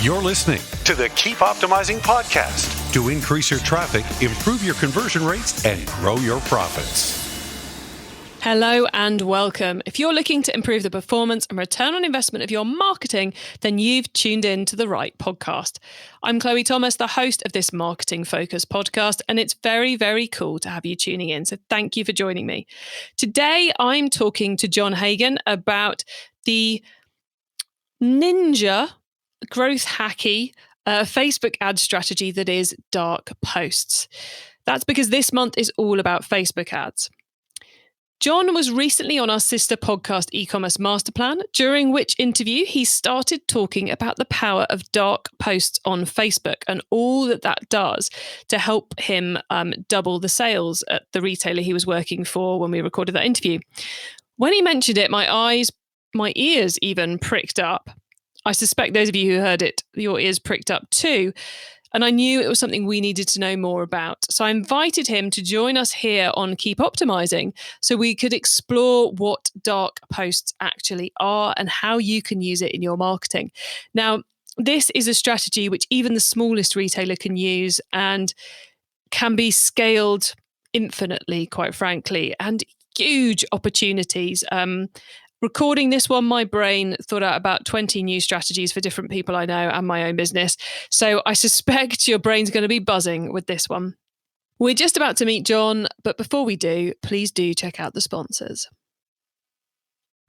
You're listening to the Keep Optimizing podcast to increase your traffic, improve your conversion rates, and grow your profits. Hello and welcome. If you're looking to improve the performance and return on investment of your marketing, then you've tuned in to the right podcast. I'm Chloe Thomas, the host of this marketing focused podcast, and it's very, very cool to have you tuning in. So thank you for joining me. Today, I'm talking to John Hagan about the ninja growth hacky Facebook ad strategy that is dark posts. That's because this month is all about Facebook ads. John was recently on our sister podcast, E-commerce Master Plan, during which interview he started talking about the power of dark posts on Facebook and all that that does to help him double the sales at the retailer he was working for when we recorded that interview. When he mentioned it, my ears even pricked up. I suspect those of you who heard it, your ears pricked up too. And I knew it was something we needed to know more about. So I invited him to join us here on Keep Optimizing so we could explore what dark posts actually are and how you can use it in your marketing. Now, this is a strategy which even the smallest retailer can use and can be scaled infinitely, quite frankly, and huge opportunities. Recording this one, my brain thought out about 20 new strategies for different people I know and my own business. So I suspect your brain's going to be buzzing with this one. We're just about to meet John, but before we do, please do check out the sponsors.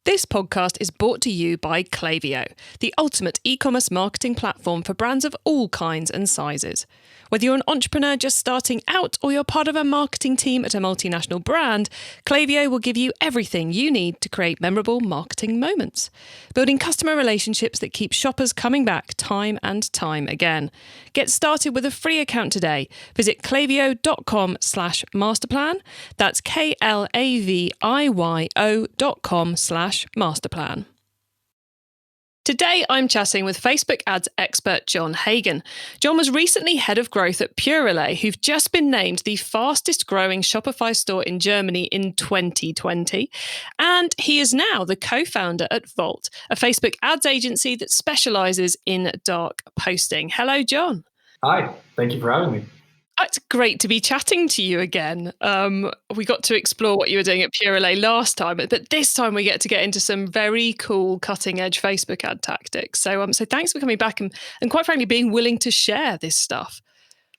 This podcast is brought to you by Klaviyo, the ultimate e-commerce marketing platform for brands of all kinds and sizes. Whether you're an entrepreneur just starting out or you're part of a marketing team at a multinational brand, Klaviyo will give you everything you need to create memorable marketing moments, building customer relationships that keep shoppers coming back time and time again. Get started with a free account today. Visit klaviyo.com/masterplan. That's klaviyo.com/masterplan. Today, I'm chatting with Facebook ads expert John Hagan. John was recently head of growth at Purelay, who've just been named the fastest growing Shopify store in Germany in 2020. And he is now the co-founder at Volt, a Facebook ads agency that specializes in dark posting. Hello, John. Hi, thank you for having me. It's great to be chatting to you again. We got to explore what you were doing at Purelay last time, but this time we get into some very cool cutting edge Facebook ad tactics. So thanks for coming back and quite frankly, being willing to share this stuff.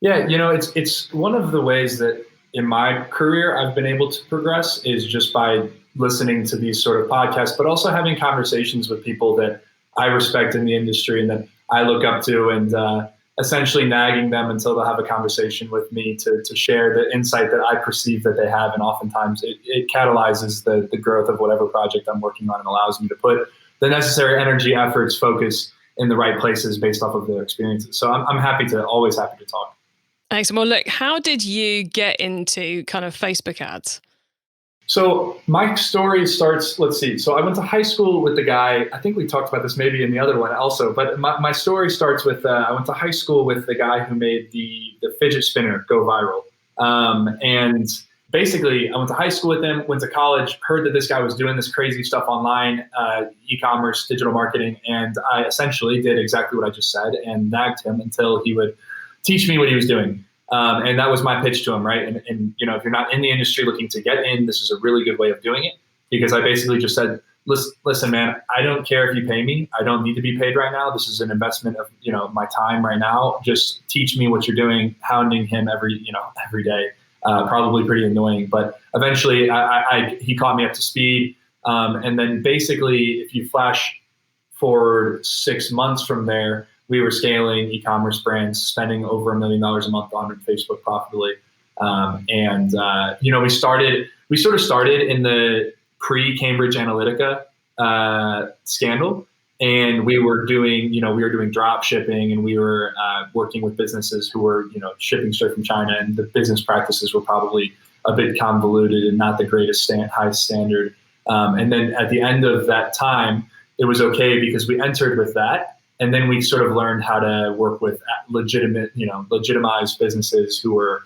Yeah, it's one of the ways that in my career I've been able to progress is just by listening to these sort of podcasts, but also having conversations with people that I respect in the industry and that I look up to and essentially nagging them until they'll have a conversation with me to share the insight that I perceive that they have. And oftentimes it catalyzes the growth of whatever project I'm working on and allows me to put the necessary energy, efforts, focus in the right places based off of their experiences. So I'm always happy to talk. Excellent. Well, look, how did you get into kind of Facebook ads? So my story starts, let's see. So I went to high school with the guy, I think we talked about this maybe in the other one also, but my story starts with, I went to high school with the guy who made the fidget spinner go viral. And basically I went to high school with him, went to college, heard that this guy was doing this crazy stuff online, e-commerce, digital marketing. And I essentially did exactly what I just said and nagged him until he would teach me what he was doing. And that was my pitch to him, right? And if you're not in the industry looking to get in, this is a really good way of doing it, because I basically just said, listen, man, I don't care if you pay me. I don't need to be paid right now. This is an investment of, my time right now. Just teach me what you're doing, hounding him every day. Probably pretty annoying, but eventually he caught me up to speed. And then basically if you flash forward 6 months from there, we were scaling e-commerce brands, spending over $1 million a month on Facebook profitably. We sort of started in the pre-Cambridge Analytica scandal. And we were doing drop shipping, and we were working with businesses who were, shipping straight from China, and the business practices were probably a bit convoluted and not the greatest highest standard. And then at the end of that time, it was okay because we entered with that. And then we sort of learned how to work with legitimized businesses who were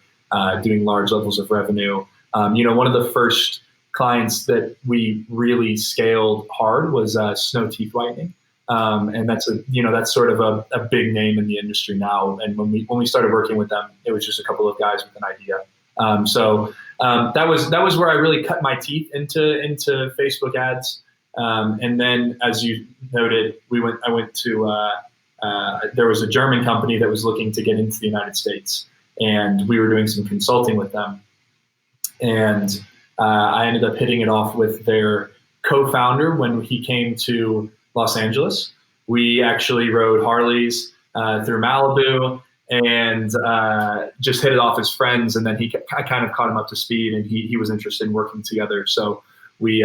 doing large levels of revenue. One of the first clients that we really scaled hard was snow teeth whitening. And that's that's sort of a big name in the industry now. And when we started working with them, it was just a couple of guys with an idea. That was where I really cut my teeth into Facebook ads. And then, as you noted, I went to there was a German company that was looking to get into the United States, and we were doing some consulting with them. And I ended up hitting it off with their co-founder when he came to Los Angeles. We actually rode Harleys through Malibu and just hit it off as friends. And then I kind of caught him up to speed, and he was interested in working together. So we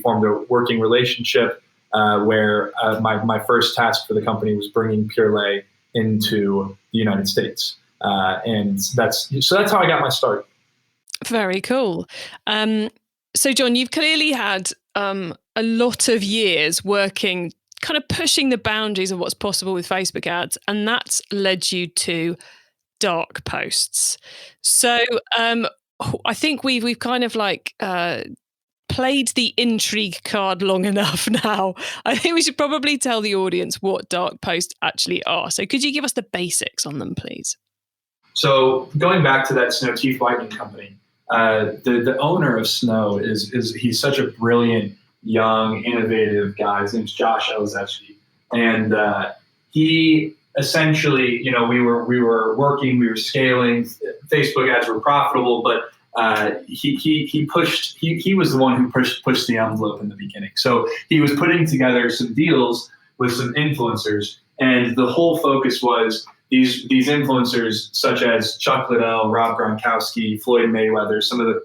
formed a working relationship where my first task for the company was bringing Pure Lay into the United States. And that's how I got my start. Very cool. So John, you've clearly had a lot of years working, kind of pushing the boundaries of what's possible with Facebook ads, and that's led you to dark posts. So I think we've kind of played the intrigue card long enough now. I think we should probably tell the audience what dark posts actually are. So could you give us the basics on them, please? So going back to that Snow Teeth Whitening company, the owner of Snow he's such a brilliant, young, innovative guy. His name's Josh Elzevsky. And he essentially, we were working, we were scaling, Facebook ads were profitable, but he was the one who pushed the envelope in the beginning. So he was putting together some deals with some influencers, and the whole focus was these influencers such as Chuck Liddell, Rob Gronkowski, Floyd Mayweather,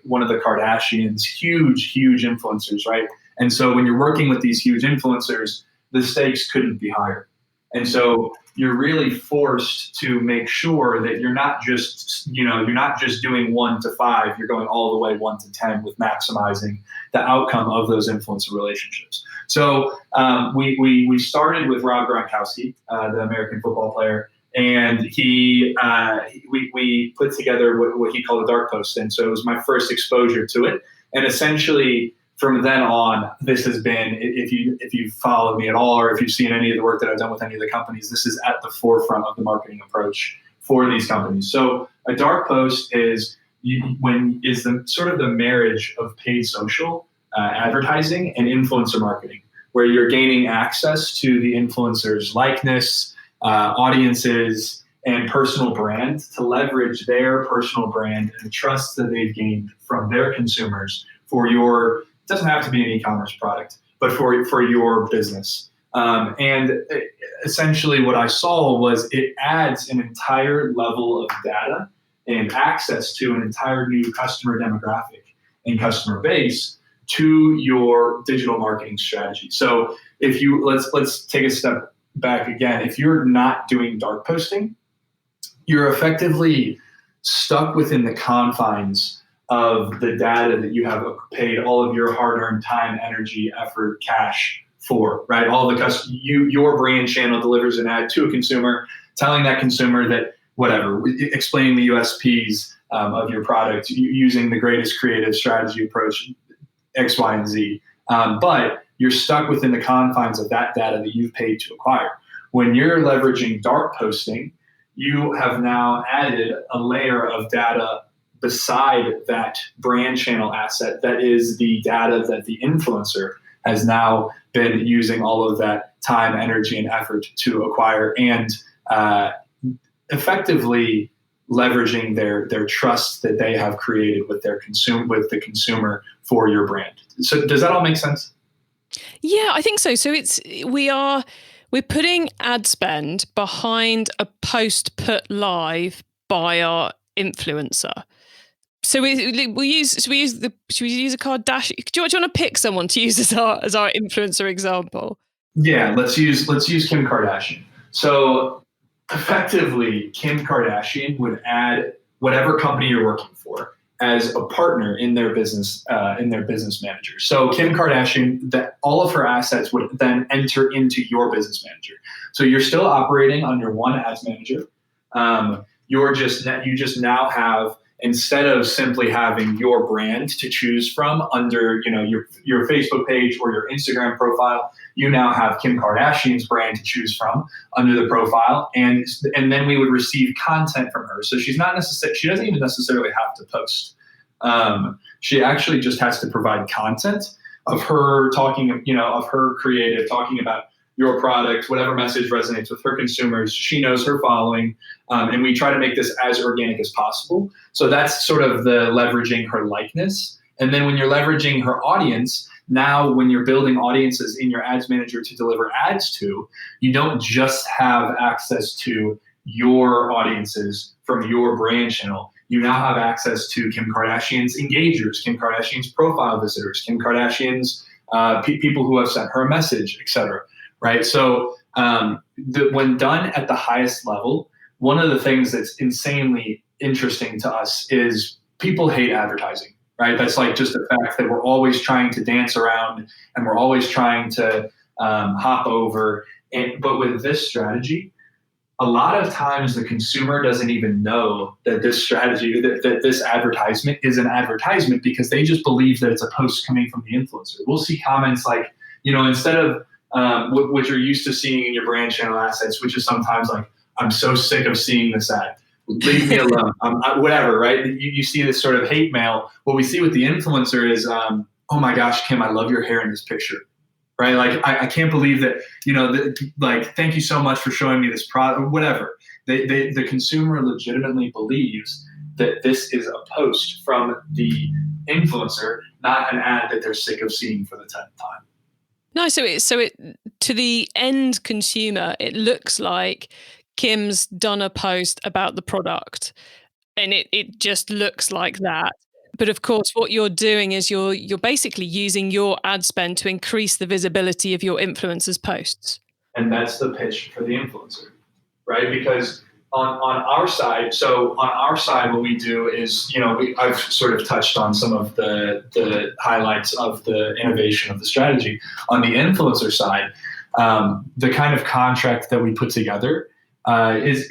one of the Kardashians, huge influencers, right? And so when you're working with these huge influencers, the stakes couldn't be higher. And so you're really forced to make sure that you're not just doing 1 to 5, you're going all the way 1 to 10 with maximizing the outcome of those influencer relationships. So we started with Rob Gronkowski, the American football player, and we put together what he called a dark post. And so it was my first exposure to it. And essentially, from then on, this has been, if you followed me at all, or if you've seen any of the work that I've done with any of the companies, this is at the forefront of the marketing approach for these companies. So a dark post is the sort of the marriage of paid social advertising and influencer marketing, where you're gaining access to the influencer's likeness, audiences, and personal brand to leverage their personal brand and the trust that they've gained from their consumers for your. It doesn't have to be an e-commerce product, but for your business. And essentially what I saw was it adds an entire level of data and access to an entire new customer demographic and customer base to your digital marketing strategy. So if you let's take a step back again. If you're not doing dark posting, you're effectively stuck within the confines of the data that you have paid all of your hard-earned time, energy, effort, cash for, right? All the your brand channel delivers an ad to a consumer, telling that consumer that explaining the USPs of your product, using the greatest creative strategy approach, X, Y, and Z. But you're stuck within the confines of that data that you've paid to acquire. When you're leveraging dark posting, you have now added a layer of data beside that brand channel asset that is the data that the influencer has now been using all of that time, energy, and effort to acquire, and effectively leveraging their trust that they have created with the consumer for your brand. So does that all make sense? Yeah, I think so. So we're putting ad spend behind a post put live by our influencer. So should we use a Kardashian? Do you want to pick someone to use as our influencer example? Yeah, let's use Kim Kardashian. So effectively, Kim Kardashian would add whatever company you're working for as a partner in their business manager. So Kim Kardashian, that all of her assets would then enter into your business manager. So you're still operating under one ads manager. You just now have instead of simply having your brand to choose from under, your Facebook page or your Instagram profile, you now have Kim Kardashian's brand to choose from under the profile, and then we would receive content from her. So she doesn't even necessarily have to post. She actually just has to provide content of her talking, of her creative, talking about your product, whatever message resonates with her consumers. She knows her following, and we try to make this as organic as possible. So that's sort of the leveraging her likeness. And then when you're leveraging her audience, now when you're building audiences in your ads manager to deliver ads to, you don't just have access to your audiences from your brand channel. You now have access to Kim Kardashian's engagers, Kim Kardashian's profile visitors, Kim Kardashian's people who have sent her a message, etc. Right? So when done at the highest level, one of the things that's insanely interesting to us is people hate advertising, right? That's like just the fact that we're always trying to dance around and we're always trying to hop over. But with this strategy, a lot of times the consumer doesn't even know that this strategy, that this advertisement is an advertisement, because they just believe that it's a post coming from the influencer. We'll see comments like, instead of what you're used to seeing in your brand channel assets, which is sometimes like, I'm so sick of seeing this ad. Leave me alone. Whatever, right? You see this sort of hate mail. What we see with the influencer is, oh my gosh, Kim, I love your hair in this picture. Right? Like, I can't believe that, like, thank you so much for showing me this product, or whatever. The consumer legitimately believes that this is a post from the influencer, not an ad that they're sick of seeing for the 10th time. No, so it to the end consumer, it looks like Kim's done a post about the product, and it just looks like that. But of course, what you're doing is you're basically using your ad spend to increase the visibility of your influencer's posts. And that's the pitch for the influencer, right? Because on our side, what we do is, I've sort of touched on some of the highlights of the innovation of the strategy. On the influencer side, the kind of contract that we put together is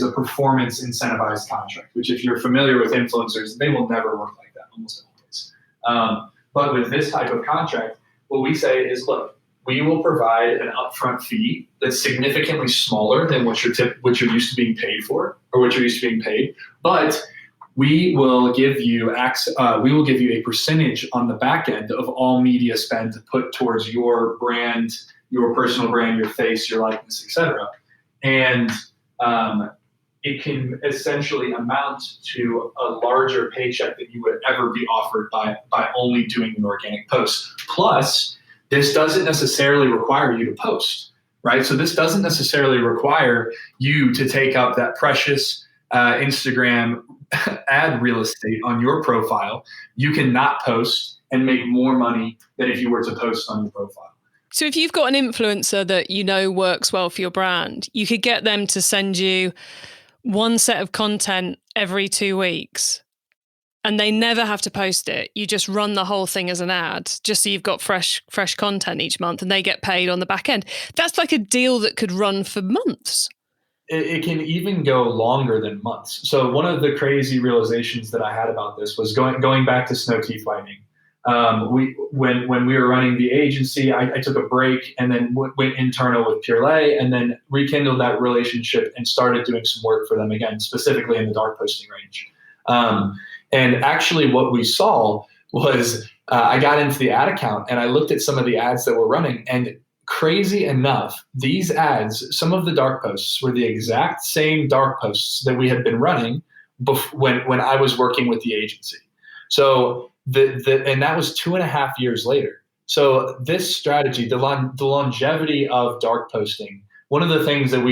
a performance incentivized contract, which, if you're familiar with influencers, they will never work like that, almost always. But with this type of contract, what we say is, look, we will provide an upfront fee that's significantly smaller than what you're used to being paid for, or what you're used to being paid, but we will give you a percentage on the back end of all media spend put towards your brand, your personal brand, your face, your likeness, etc. And it can essentially amount to a larger paycheck than you would ever be offered by only doing an organic post. Plus, this doesn't necessarily require you to post, right? So this doesn't necessarily require you to take up that precious Instagram ad real estate on your profile. You can not post and make more money than if you were to post on your profile. So if you've got an influencer that works well for your brand, you could get them to send you one set of content every 2 weeks, and they never have to post it. You just run the whole thing as an ad, just so you've got fresh content each month, and they get paid on the back end. That's like a deal that could run for months. It can even go longer than months. So one of the crazy realizations that I had about this was going back to snow teeth whitening. When we were running the agency, I took a break and then went internal with Pure Lay, and then rekindled that relationship and started doing some work for them again, specifically in the dark posting range. And actually what we saw was I got into the ad account and I looked at some of the ads that were running, and crazy enough, these ads, some of the dark posts were the exact same dark posts that we had been running when I was working with the agency. So and that was 2.5 years later. So this strategy, the longevity of dark posting, one of the things that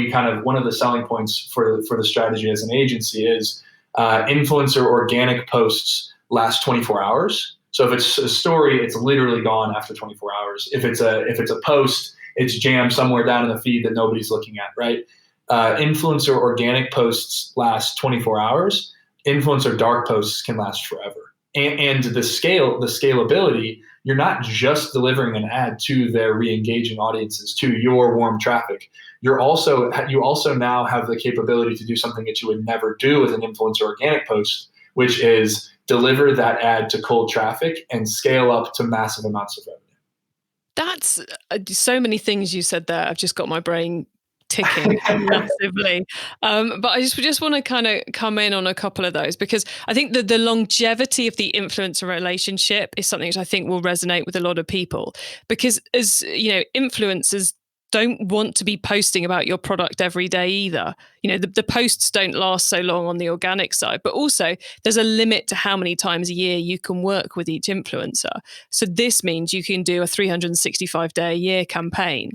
one of the selling points for the strategy as an agency is influencer organic posts last 24 hours. So if it's a story, it's literally gone after 24 hours. If it's a post, it's jammed somewhere down in the feed that nobody's looking at, right? Influencer organic posts last 24 hours. Influencer dark posts can last forever. And the scalability you're not just delivering an ad to their re-engaging audiences, to your warm traffic. You also now have the capability to do something that you would never do with an influencer organic post, which is deliver that ad to cold traffic and scale up to massive amounts of revenue. That's so many things you said there. I've just got my brain ticking massively. But I just want to kind of come in on a couple of those, because I think that the longevity of the influencer relationship is something that I think will resonate with a lot of people, because as you know, influencers don't want to be posting about your product every day either. You know, the posts don't last so long on the organic side, but also there's a limit to how many times a year you can work with each influencer. So this means you can do a 365-day a year campaign,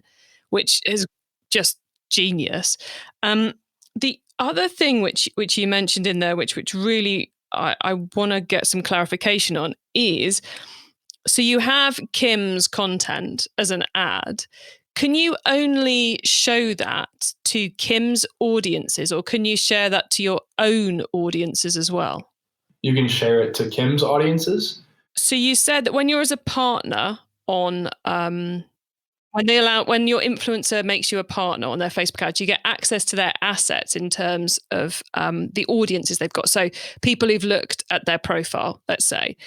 which is just genius. The other thing which you mentioned in there, which really I want to get some clarification on, is so you have Kim's content as an ad. Can you only show that to Kim's audiences, or can you share that to your own audiences as well? You can share it to Kim's audiences. So you said that when you're as a partner on when your influencer makes you a partner on their Facebook ads, you get access to their assets in terms of the audiences they've got. So people who've looked at their profile, let's say.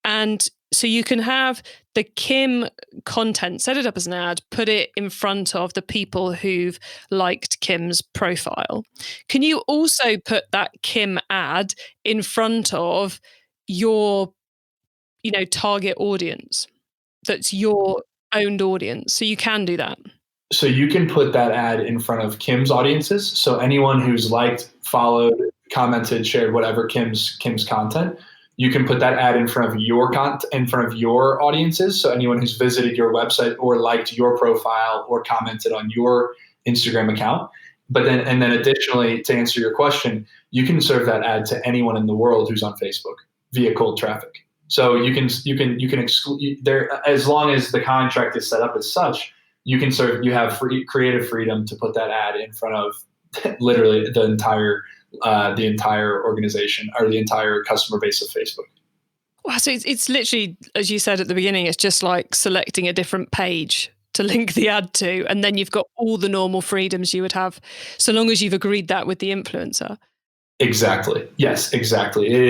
And so you can have the Kim content, set it up as an ad, put it in front of the people who've liked Kim's profile. Can you also put that Kim ad in front of your, target audience? That's your owned audience. So you can do that. So you can put that ad in front of Kim's audiences. So anyone who's liked, followed, commented, shared, whatever Kim's content, you can put that ad in front of your audiences. So anyone who's visited your website or liked your profile or commented on your Instagram account. But then additionally, to answer your question, you can serve that ad to anyone in the world who's on Facebook via cold traffic. So you can exclude there, as long as the contract is set up as such. You have creative freedom to put that ad in front of literally the entire organization or the entire customer base of Facebook. Wow, so it's literally, as you said at the beginning, it's just like selecting a different page to link the ad to, and then you've got all the normal freedoms you would have, so long as you've agreed that with the influencer. Exactly. Yes, exactly. It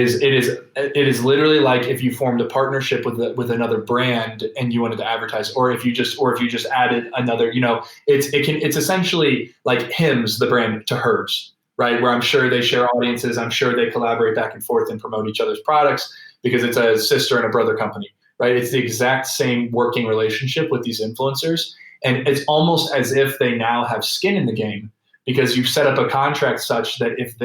is literally like if you formed a partnership with another brand and you wanted to advertise, or if you just added another, it's essentially like Hims, the brand, to hers, right? Where I'm sure they share audiences. I'm sure they collaborate back and forth and promote each other's products because it's a sister and a brother company, right? It's the exact same working relationship with these influencers. And it's almost as if they now have skin in the game, because you've set up a contract such that if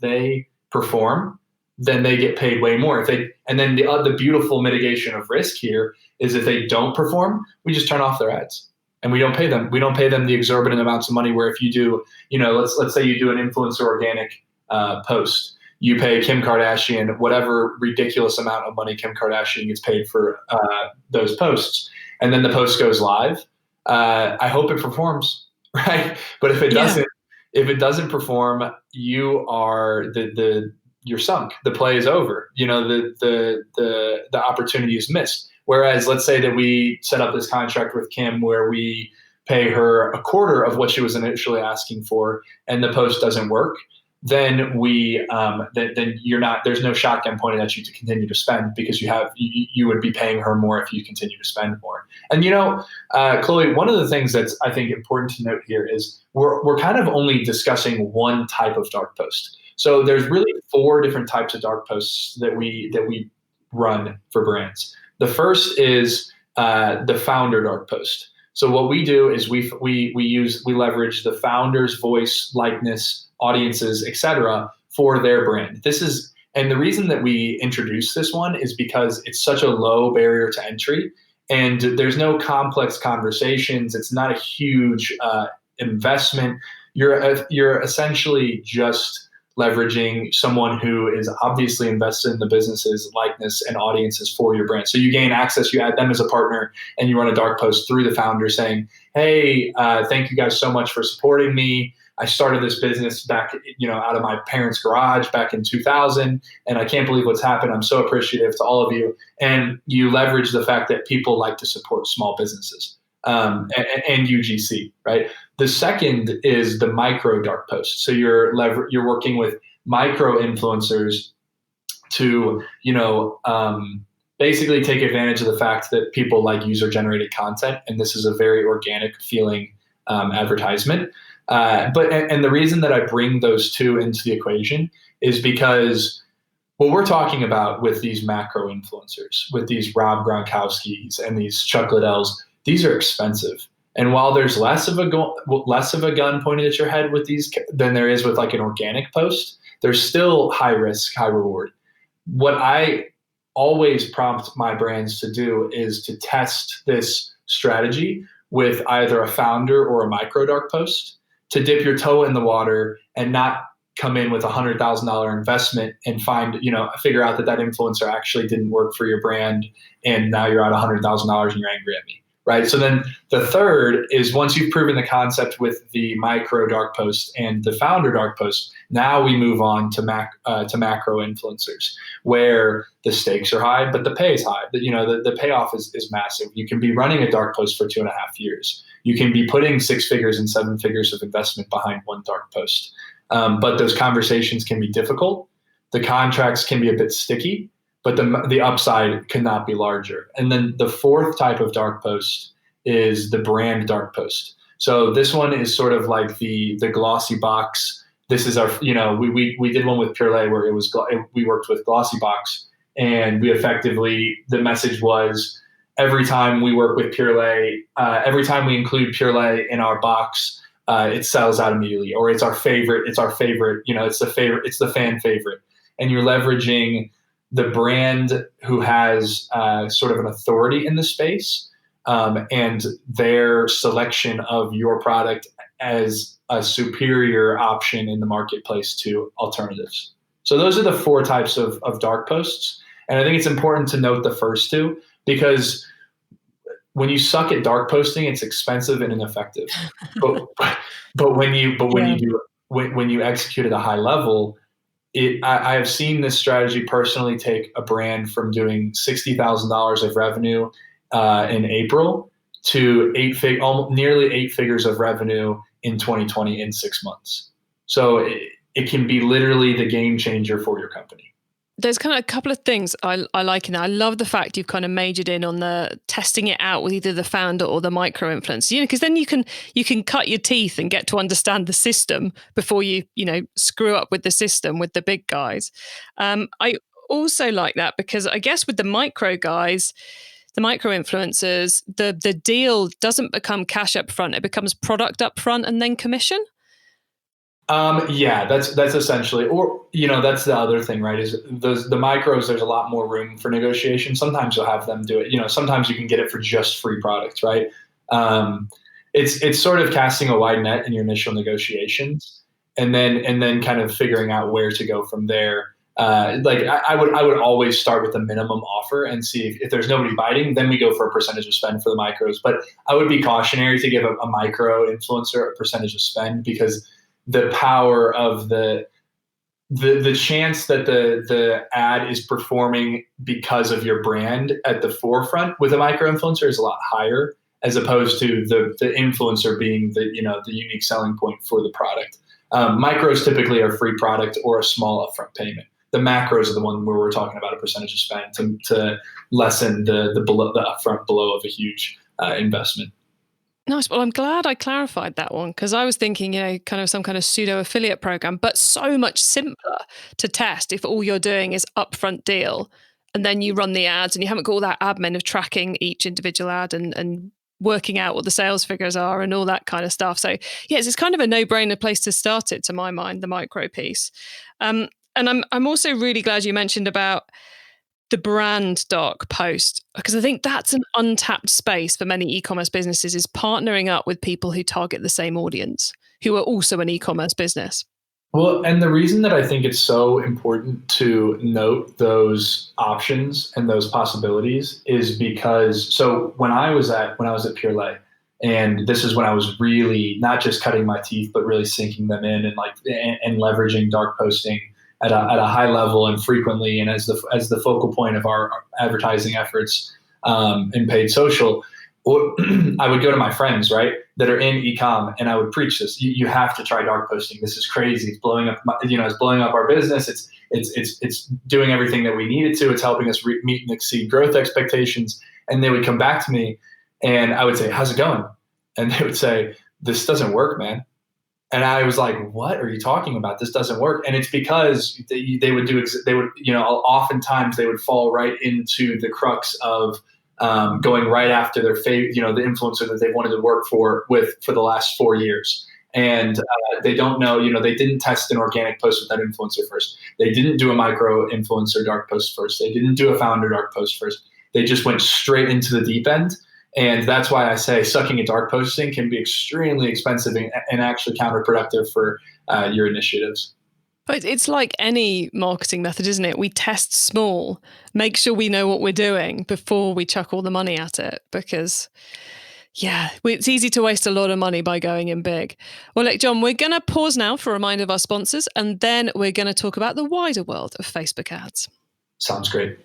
they perform, then they get paid way more. And then the beautiful mitigation of risk here is if they don't perform, we just turn off their ads and we don't pay them. We don't pay them the exorbitant amounts of money where if you do, let's say you do an influencer organic post, you pay Kim Kardashian whatever ridiculous amount of money Kim Kardashian gets paid for those posts, and then the post goes live. I hope it performs. Right. But if it doesn't perform, you are you're sunk. The play is over. The opportunity is missed. Whereas let's say that we set up this contract with Kim where we pay her a quarter of what she was initially asking for and the post doesn't work, then then you're not, there's no shotgun pointed at you to continue to spend, because you would be paying her more if you continue to spend more. And Chloe, one of the things that's I think important to note here is we're kind of only discussing one type of dark post. So there's really 4 different types of dark posts that we run for brands. The first is the founder dark post. So what we do is we leverage the founder's voice, likeness, audiences, etc., for their brand. And the reason that we introduced this one is because it's such a low barrier to entry, and there's no complex conversations. It's not a huge investment. You're essentially just leveraging someone who is obviously invested in the business's likeness and audiences for your brand. So you gain access, you add them as a partner, and you run a dark post through the founder saying, hey, thank you guys so much for supporting me. I started this business back, out of my parents' garage back in 2000, and I can't believe what's happened. I'm so appreciative to all of you. And you leverage the fact that people like to support small businesses and UGC, right? The second is the micro dark post. So you're working with micro influencers to, basically take advantage of the fact that people like user-generated content, and this is a very organic feeling advertisement. But the reason that I bring those two into the equation is because what we're talking about with these macro influencers, with these Rob Gronkowskis and these Chuck Liddells, these are expensive. And while there's less of a gun pointed at your head with these than there is with like an organic post, there's still high risk, high reward. What I always prompt my brands to do is to test this strategy with either a founder or a micro dark post, to dip your toe in the water and not come in with $100,000 investment and figure out that influencer actually didn't work for your brand, and now you're out $100,000 and you're angry at me, right? So then the third is, once you've proven the concept with the micro dark post and the founder dark post, now we move on to macro influencers, where the stakes are high, but the pay is high. The payoff is massive. You can be running a dark post for 2.5 years. You can be putting 6 figures and 7 figures of investment behind one dark post. But those conversations can be difficult. The contracts can be a bit sticky, but the upside cannot be larger. And then the fourth type of dark post is the brand dark post. So this one is sort of like the glossy box. This is our, we did one with Pure Lay where we worked with Glossy Box, and we effectively, the message was, every time we work with Pure Lay, every time we include Pure Lay in our box, it sells out immediately, or it's our favorite, it's the fan favorite. And you're leveraging the brand who has sort of an authority in the space, and their selection of your product as a superior option in the marketplace to alternatives. So those are the 4 types of dark posts. And I think it's important to note the first two, because when you suck at dark posting, it's expensive and ineffective. but when you execute at a high level, I have seen this strategy personally take a brand from doing $60,000 of revenue in April to nearly 8 figures of revenue in 2020 in 6 months. So it can be literally the game changer for your company. There's kind of a couple of things I like in that. I love the fact you've kind of majored in on the testing it out with either the founder or the micro influencer, because then you can cut your teeth and get to understand the system before you screw up with the system with the big guys. I also like that because I guess with the micro guys, the micro influencers, the deal doesn't become cash up front. It becomes product up front and then commission. Yeah, that's essentially, or, that's the other thing, right? Is the micros, there's a lot more room for negotiation. Sometimes you'll have them do it. Sometimes you can get it for just free products, right? It's sort of casting a wide net in your initial negotiations, and then kind of figuring out where to go from there. I would always start with the minimum offer and see if there's nobody biting, then we go for a percentage of spend for the micros. But I would be cautionary to give a micro influencer a percentage of spend, because the power of the chance that the ad is performing because of your brand at the forefront with a micro influencer is a lot higher, as opposed to the influencer being the unique selling point for the product. Micros typically are free product or a small upfront payment. The macros are the one where we're talking about a percentage of spend to lessen the upfront blow of a huge investment. Nice. Well, I'm glad I clarified that one, because I was thinking, kind of some kind of pseudo affiliate program, but so much simpler to test if all you're doing is upfront deal and then you run the ads and you haven't got all that admin of tracking each individual ad and working out what the sales figures are and all that kind of stuff. So yes, it's kind of a no-brainer place to start it, to my mind, the micro piece. And I'm also really glad you mentioned about the brand dark post, because I think that's an untapped space for many e-commerce businesses, is partnering up with people who target the same audience, who are also an e-commerce business. Well, and the reason that I think it's so important to note those options and those possibilities is because so when I was at Pure Lay, and this is when I was really not just cutting my teeth, but really sinking them in and and leveraging dark posting at a high level and frequently and as the focal point of our advertising efforts in paid social. I would go to my friends, right, that are in ecom, and I would preach this. You have to try dark posting. This is crazy. It's blowing up, it's blowing up our business. It's doing everything that we need it to. It's helping us meet and exceed growth expectations. And they would come back to me, and I would say, "How's it going?" And they would say, "This doesn't work, man." And I was like, "What are you talking about? This doesn't work." And it's because oftentimes they would fall right into the crux of going right after their favorite, the influencer that they wanted to work for the last 4 years. And they don't know, they didn't test an organic post with that influencer first. They didn't do a micro influencer dark post first. They didn't do a founder dark post first. They just went straight into the deep end. And that's why I say sucking at dark posting can be extremely expensive and actually counterproductive for your initiatives. But it's like any marketing method, isn't it? We test small, make sure we know what we're doing before we chuck all the money at it. Because, it's easy to waste a lot of money by going in big. Well, look, John, we're going to pause now for a reminder of our sponsors, and then we're going to talk about the wider world of Facebook ads. Sounds great.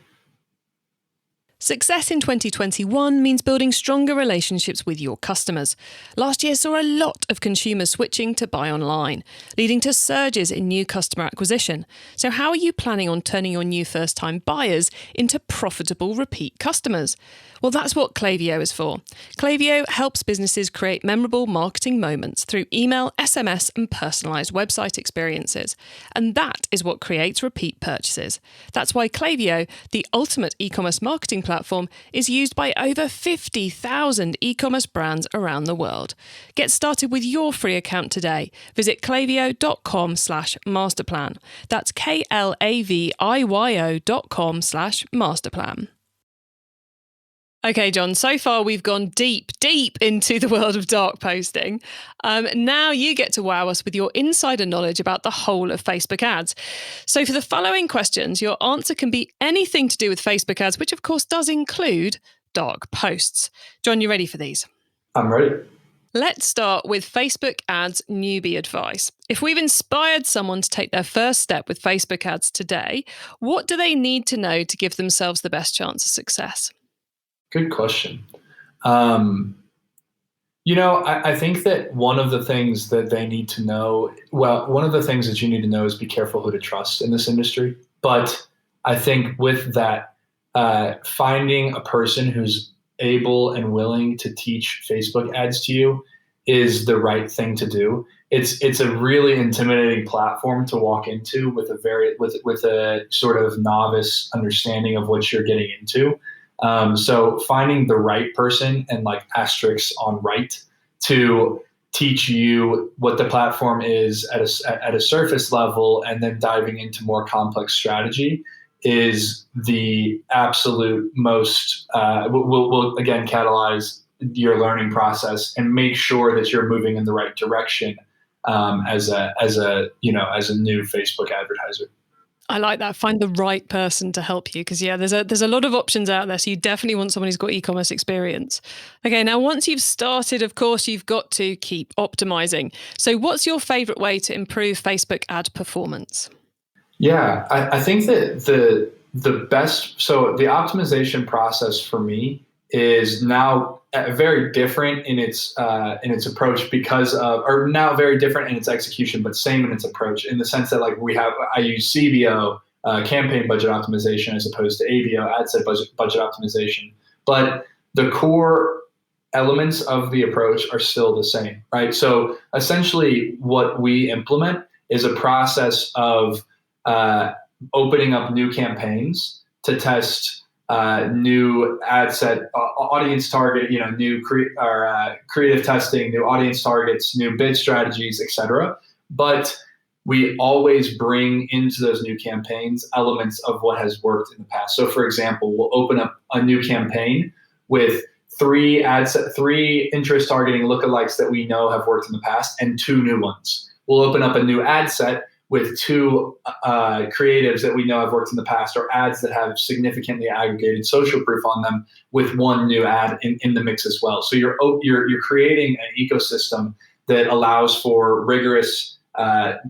Success in 2021 means building stronger relationships with your customers. Last year saw a lot of consumers switching to buy online, leading to surges in new customer acquisition. So how are you planning on turning your new first-time buyers into profitable repeat customers? Well, that's what Klaviyo is for. Klaviyo helps businesses create memorable marketing moments through email, SMS, and personalized website experiences. And that is what creates repeat purchases. That's why Klaviyo, the ultimate e-commerce marketing platform, is used by over 50,000 e-commerce brands around the world. Get started with your free account today. Visit klaviyo.com/masterplan. That's KLAVIYO.com/masterplan. Okay, John, so far we've gone deep into the world of dark posting. Now you get to wow us with your insider knowledge about the whole of Facebook ads. So for the following questions, your answer can be anything to do with Facebook ads, which of course does include dark posts. John, you ready for these? I'm ready. Let's start with Facebook ads newbie advice. If we've inspired someone to take their first step with Facebook ads today, what do they need to know to give themselves the best chance of success? Good question. I think that one of the things that they need to know, one of the things that you need to know is be careful who to trust in this industry. But I think with that, finding a person who's able and willing to teach Facebook ads to you is the right thing to do. It's a really intimidating platform to walk into with a sort of novice understanding of what you're getting into. So finding the right person and like asterisks on right to teach you what the platform is at a surface level, and then diving into more complex strategy is the absolute most will again catalyze your learning process and make sure that you're moving in the right direction as a new Facebook advertiser. I like that. Find the right person to help you because, there's a lot of options out there. So you definitely want someone who's got e-commerce experience. Okay, now once you've started, of course, you've got to keep optimizing. So what's your favorite way to improve Facebook ad performance? Yeah, I think that the best, so the optimization process for me is now very different in its approach now very different in its execution, but same in its approach in the sense that I use CBO, campaign budget optimization, as opposed to ABO, ad set budget optimization. But the core elements of the approach are still the same, right? So essentially what we implement is a process of opening up new campaigns to test new ad set, audience target, new creative testing, new audience targets, new bid strategies, etc. But we always bring into those new campaigns elements of what has worked in the past. So for example, we'll open up a new campaign with three interest targeting lookalikes that we know have worked in the past and 2 new ones. We'll open up a new ad set with two creatives that we know have worked in the past, or ads that have significantly aggregated social proof on them, with one new ad in the mix as well. So you're creating an ecosystem that allows for rigorous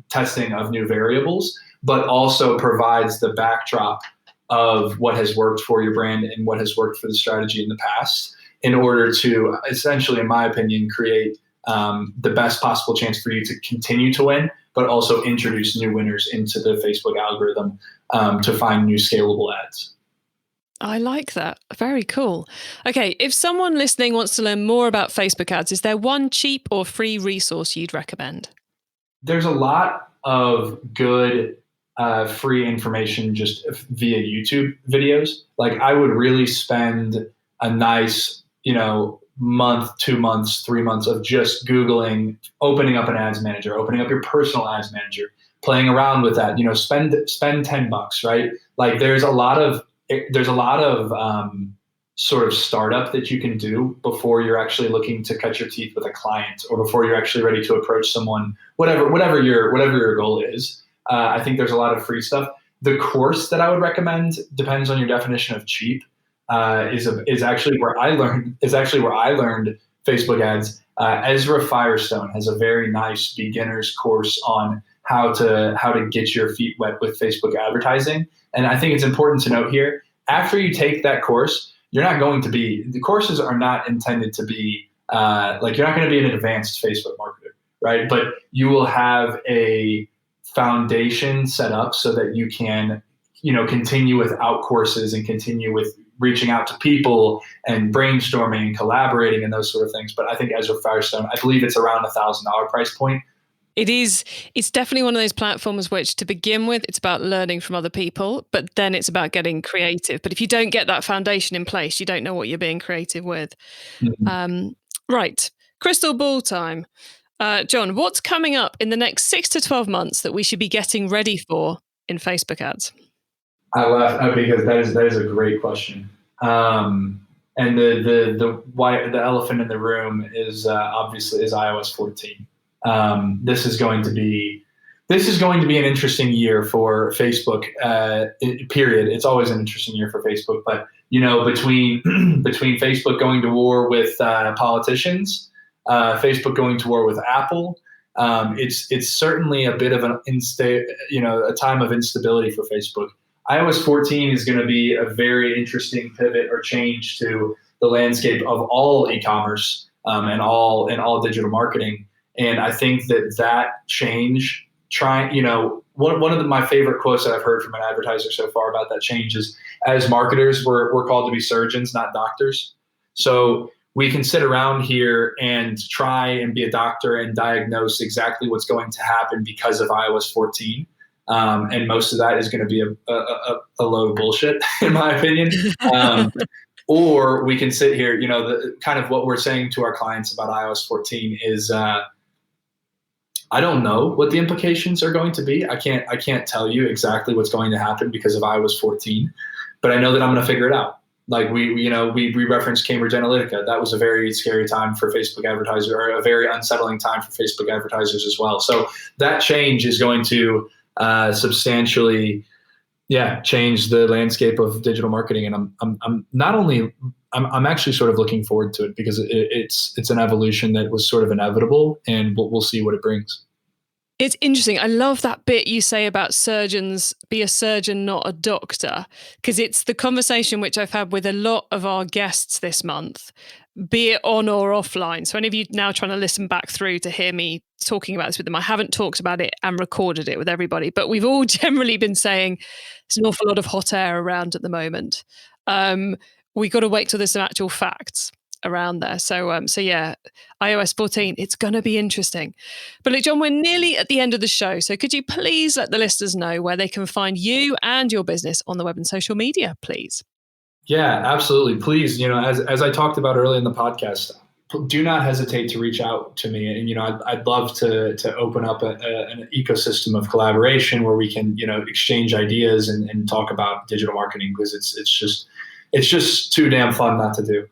testing of new variables, but also provides the backdrop of what has worked for your brand and what has worked for the strategy in the past, in order to essentially, in my opinion, create the best possible chance for you to continue to win, but also introduce new winners into the Facebook algorithm to find new scalable ads. I like that. Very cool. Okay, if someone listening wants to learn more about Facebook ads, is there one cheap or free resource you'd recommend? There's a lot of good free information just via YouTube videos. Like, I would really spend a nice, month, 2 months, 3 months of just Googling, opening up an ads manager, opening up your personal ads manager, playing around with that, spend $10, right? Like, there's a lot of sort of startup that you can do before you're actually looking to cut your teeth with a client, or before you're actually ready to approach someone, whatever your goal is. I think there's a lot of free stuff. The course that I would recommend, depends on your definition of cheap, is actually where I learned Facebook ads. Ezra Firestone has a very nice beginner's course on how to get your feet wet with Facebook advertising. And I think it's important to note here, after you take that course, the courses are not intended to be you're not going to be an advanced Facebook marketer, right? But you will have a foundation set up so that you can, continue without courses and continue with reaching out to people and brainstorming and collaborating and those sort of things. But I think Ezra Firestone, I believe it's around $1,000 price point. It's definitely one of those platforms which, to begin with, it's about learning from other people, but then it's about getting creative. But if you don't get that foundation in place, you don't know what you're being creative with. Mm-hmm. Right. Crystal ball time. John, what's coming up in the next 6 to 12 months that we should be getting ready for in Facebook ads? I laugh because that is a great question. And the elephant in the room is obviously iOS 14. This is going to be an interesting year for Facebook. Period. It's always an interesting year for Facebook, but between Facebook going to war with politicians, Facebook going to war with Apple, it's certainly a bit of a time of instability for Facebook. iOS 14 is going to be a very interesting pivot or change to the landscape of all e-commerce and all digital marketing. And I think that change, one of my favorite quotes that I've heard from an advertiser so far about that change is, as marketers, we're called to be surgeons, not doctors. So we can sit around here and try and be a doctor and diagnose exactly what's going to happen because of iOS 14. And most of that is going to be a load of bullshit, in my opinion. Or we can sit here, kind of what we're saying to our clients about iOS 14 is, I don't know what the implications are going to be. I can't tell you exactly what's going to happen because of iOS 14, but I know that I'm going to figure it out. Like we referenced Cambridge Analytica. That was a very scary time for Facebook advertisers, or a very unsettling time for Facebook advertisers as well. So that change is going to substantially, change the landscape of digital marketing. And I'm actually sort of looking forward to it, because it's an evolution that was sort of inevitable, and we'll see what it brings. It's interesting. I love that bit you say about surgeons, be a surgeon, not a doctor, because it's the conversation which I've had with a lot of our guests this month, be it on or offline. So any of you now trying to listen back through to hear me talking about this with them, I haven't talked about it and recorded it with everybody, but we've all generally been saying there's an awful lot of hot air around at the moment. We got to wait till there's some actual facts around there. So yeah, iOS 14, it's going to be interesting. But look, John, we're nearly at the end of the show. So could you please let the listeners know where they can find you and your business on the web and social media, please? Yeah, absolutely. Please, as I talked about earlier in the podcast, do not hesitate to reach out to me. And, I'd love to open up an ecosystem of collaboration where we can, exchange ideas and talk about digital marketing, because it's just too damn fun not to do.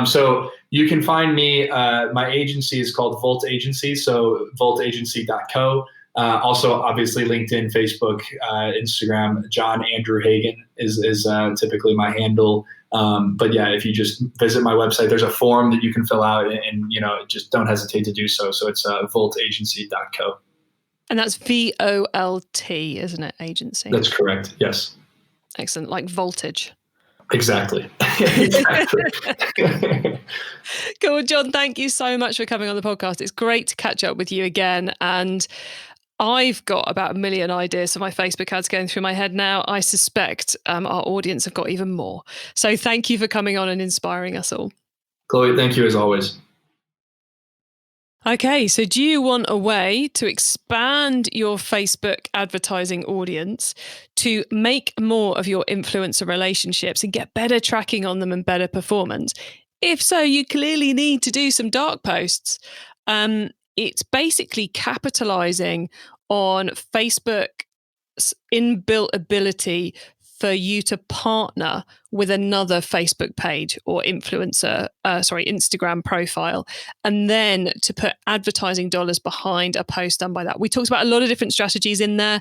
So you can find me, my agency is called Volt Agency. So voltagency.co. Also, obviously, LinkedIn, Facebook, Instagram. John Andrew Hagan is typically my handle. But yeah, if you just visit my website, there's a form that you can fill out, and just don't hesitate to do so. So it's voltagency.co. And that's VOLT, isn't it? Agency. That's correct. Yes. Excellent. Like voltage. Exactly. Exactly. Cool. John, thank you so much for coming on the podcast. It's great to catch up with you again. And I've got about 1 million ideas for my Facebook ads going through my head now. I suspect our audience have got even more. So thank you for coming on and inspiring us all. Chloe, thank you as always. Okay, so do you want a way to expand your Facebook advertising audience, to make more of your influencer relationships and get better tracking on them and better performance? If so, you clearly need to do some dark posts. It's basically capitalizing on Facebook's inbuilt ability for you to partner with another Facebook page or Instagram profile, and then to put advertising dollars behind a post done by that. We talked about a lot of different strategies in there.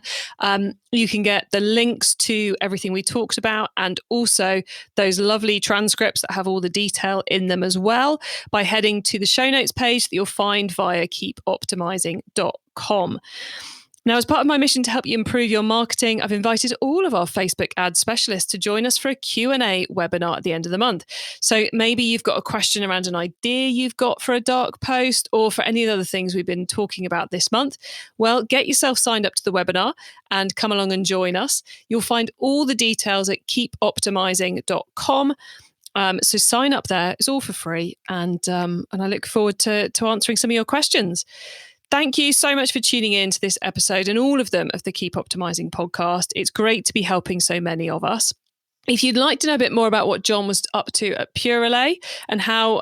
You can get the links to everything we talked about, and also those lovely transcripts that have all the detail in them as well, by heading to the show notes page that you'll find via keepoptimizing.com. Now, as part of my mission to help you improve your marketing, I've invited all of our Facebook ad specialists to join us for a Q&A webinar at the end of the month. So maybe you've got a question around an idea you've got for a dark post, or for any of the other things we've been talking about this month. Well, get yourself signed up to the webinar and come along and join us. You'll find all the details at keepoptimizing.com. So sign up there. It's all for free. And I look forward to answering some of your questions. Thank you so much for tuning in to this episode and all of them of the Keep Optimizing podcast. It's great to be helping so many of us. If you'd like to know a bit more about what John was up to at Purelay and how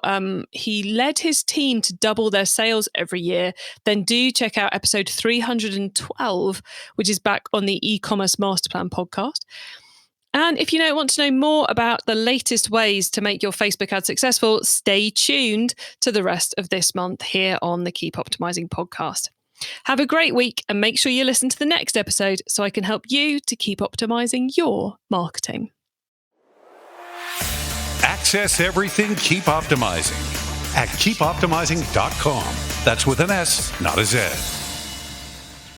he led his team to double their sales every year, then do check out episode 312, which is back on the e-commerce masterplan podcast. And if you want to know more about the latest ways to make your Facebook ad successful, stay tuned to the rest of this month here on the Keep Optimizing podcast. Have a great week, and make sure you listen to the next episode so I can help you to keep optimizing your marketing. Access everything Keep Optimizing at keepoptimizing.com. That's with an S, not a Z.